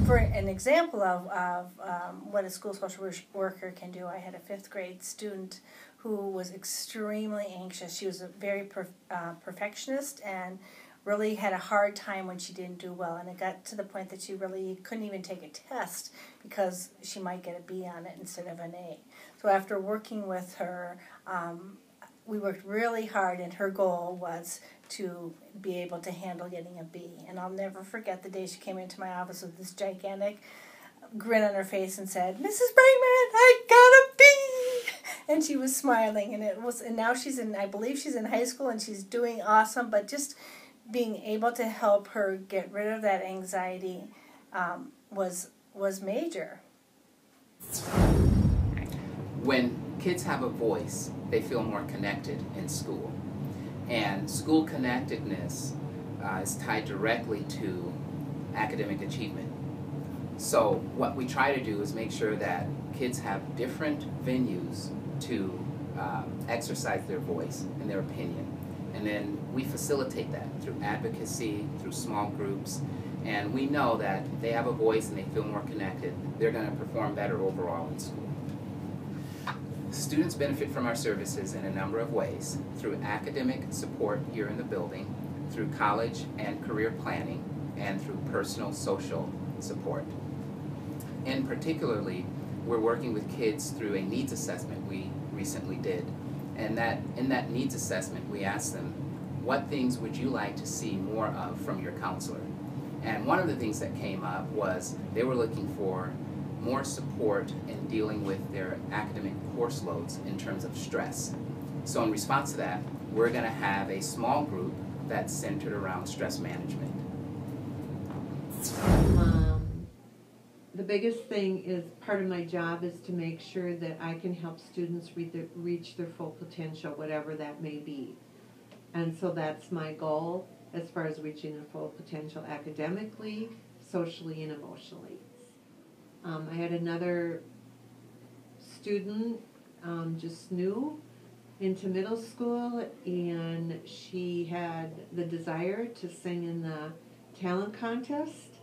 For an example of what a school social worker can do, I had a 5th grade student who was extremely anxious. She was a very perfectionist and really had a hard time when she didn't do well. And it got to the point that she really couldn't even take a test because she might get a B on it instead of an A. So after working with her, we worked really hard, and her goal was to be able to handle getting a B. And I'll never forget the day she came into my office with this gigantic grin on her face and said, "Mrs. Brightman, I got a B!" And she was smiling, and now she's I believe she's in high school, and she's doing awesome. But just being able to help her get rid of that anxiety was major. When kids have a voice, they feel more connected in school. And school connectedness is tied directly to academic achievement. So what we try to do is make sure that kids have different venues to exercise their voice and their opinion. And then we facilitate that through advocacy, through small groups. And we know that if they have a voice and they feel more connected, they're going to perform better overall in school. Students benefit from our services in a number of ways: through academic support here in the building, through college and career planning, and through personal social support. And particularly, we're working with kids through a needs assessment we recently did. And in that needs assessment, we asked them, what things would you like to see more of from your counselor? And one of the things that came up was they were looking for more support in dealing with their academic course loads in terms of stress. So in response to that, we're going to have a small group that's centered around stress management. The biggest thing is, part of my job is to make sure that I can help students reach their full potential, whatever that may be. And so that's my goal as far as reaching their full potential academically, socially, and emotionally. I had another student just new into middle school, and she had the desire to sing in the talent contest,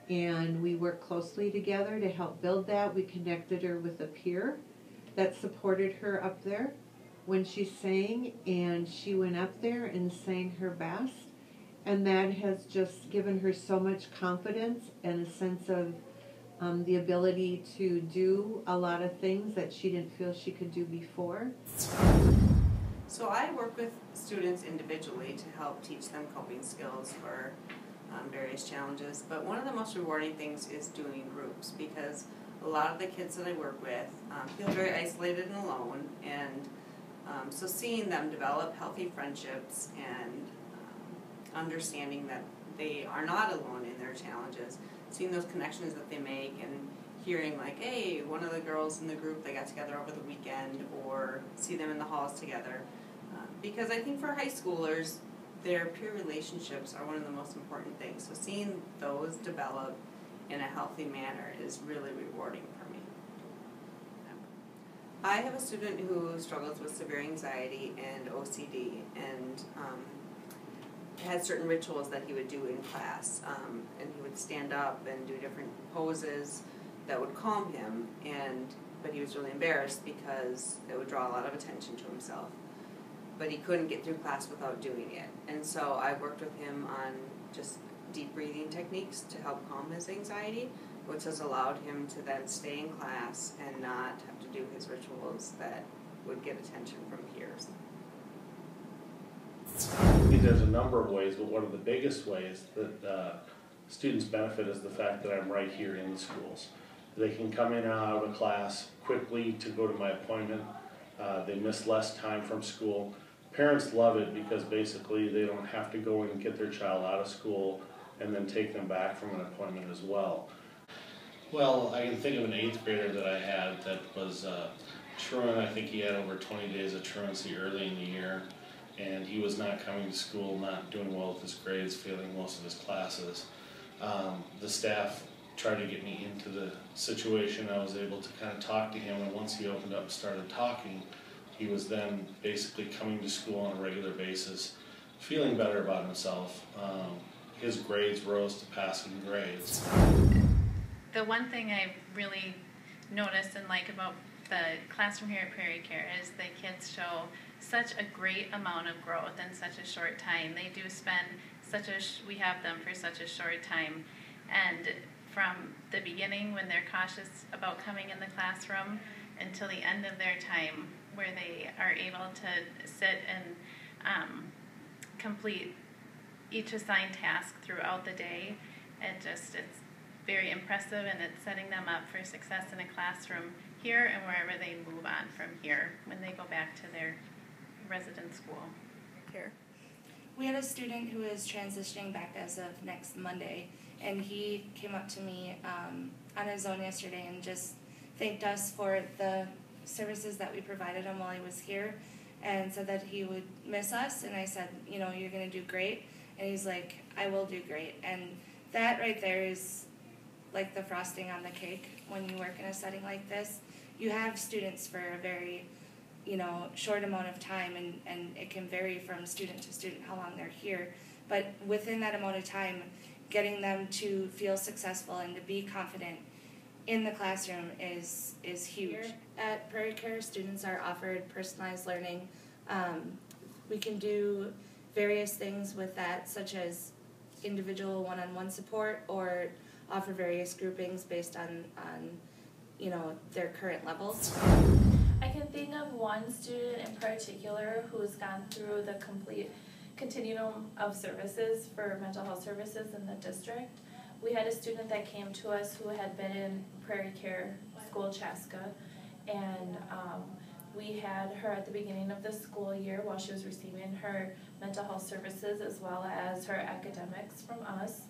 and we worked closely together to help build that. We connected her with a peer that supported her up there when she sang, and she went up there and sang her best, and that has just given her so much confidence and a sense of the ability to do a lot of things that she didn't feel she could do before. So I work with students individually to help teach them coping skills for various challenges, but one of the most rewarding things is doing groups, because a lot of the kids that I work with feel very isolated and alone, and so seeing them develop healthy friendships and understanding that they are not alone in their challenges, seeing those connections that they make, and hearing like, hey, one of the girls in the group, they got together over the weekend, or see them in the halls together. Because I think for high schoolers, their peer relationships are one of the most important things. So seeing those develop in a healthy manner is really rewarding for me. I have a student who struggles with severe anxiety and OCD, and had certain rituals that he would do in class, and he would stand up and do different poses that would calm him, but he was really embarrassed because it would draw a lot of attention to himself. But he couldn't get through class without doing it, and so I worked with him on just deep breathing techniques to help calm his anxiety, which has allowed him to then stay in class and not have to do his rituals that would get attention from peers. There's a number of ways, but one of the biggest ways that students benefit is the fact that I'm right here in the schools. They can come in and out of a class quickly to go to my appointment. They miss less time from school. Parents love it because basically they don't have to go and get their child out of school and then take them back from an appointment as well. Well, I can think of an 8th grader that I had that was truant. I think he had over 20 days of truancy early in the year, and he was not coming to school, not doing well with his grades, failing most of his classes. The staff tried to get me into the situation. I was able to kind of talk to him, and once he opened up and started talking, he was then basically coming to school on a regular basis, feeling better about himself. His grades rose to passing grades. The one thing I really noticed and like about the classroom here at Prairie Care is the kids show such a great amount of growth in such a short time. They do spend we have them for such a short time, and from the beginning when they're cautious about coming in the classroom until the end of their time where they are able to sit and complete each assigned task throughout the day. It's very impressive, and it's setting them up for success in a classroom here and wherever they move on from here when they go back to their resident school. Here. We had a student who is transitioning back as of next Monday, and he came up to me on his own yesterday and just thanked us for the services that we provided him while he was here, and said that he would miss us. And I said, you know, you're going to do great. And he's like, I will do great. And that right there is like the frosting on the cake when you work in a setting like this. You have students for a very, you know, short amount of time, and it can vary from student to student how long they're here. But within that amount of time, getting them to feel successful and to be confident in the classroom is huge. Here at Prairie Care, students are offered personalized learning. We can do various things with that, such as individual one-on-one support, or offer various groupings based on you know, their current levels. I can think of one student in particular who's gone through the complete continuum of services for mental health services in the district. We had a student that came to us who had been in Prairie Care School Chaska, and we had her at the beginning of the school year while she was receiving her mental health services as well as her academics from us,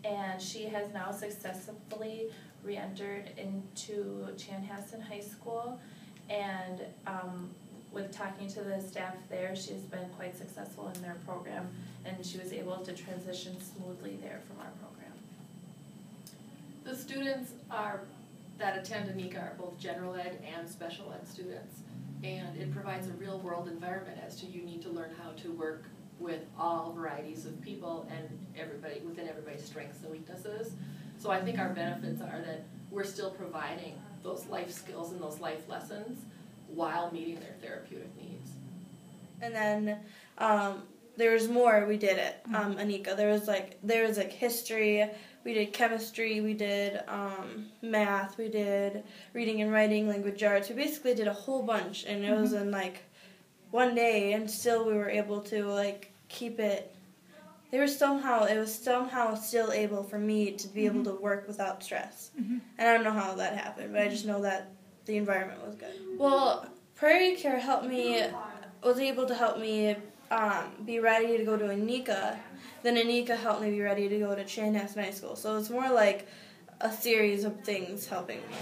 and she has now successfully re-entered into Chanhassen High School, and with talking to the staff there, she's been quite successful in their program, and she was able to transition smoothly there from our program. The students that attend ECCS are both general ed and special ed students, and it provides a real world environment as to you need to learn how to work with all varieties of people and everybody within everybody's strengths and weaknesses. So I think our benefits are that we're still providing those life skills and those life lessons while meeting their therapeutic needs. And then there was more we did at ECCS. There was like history, we did chemistry, we did math, we did reading and writing, language arts. We basically did a whole bunch, and it was in like one day, and still we were able to like keep it. It was somehow still able for me to be able to work without stress. And I don't know how that happened, but I just know that the environment was good. Well, Prairie Care was able to help me be ready to go to ECCS. Then ECCS helped me be ready to go to Chanhassen High School. So it's more like a series of things helping me.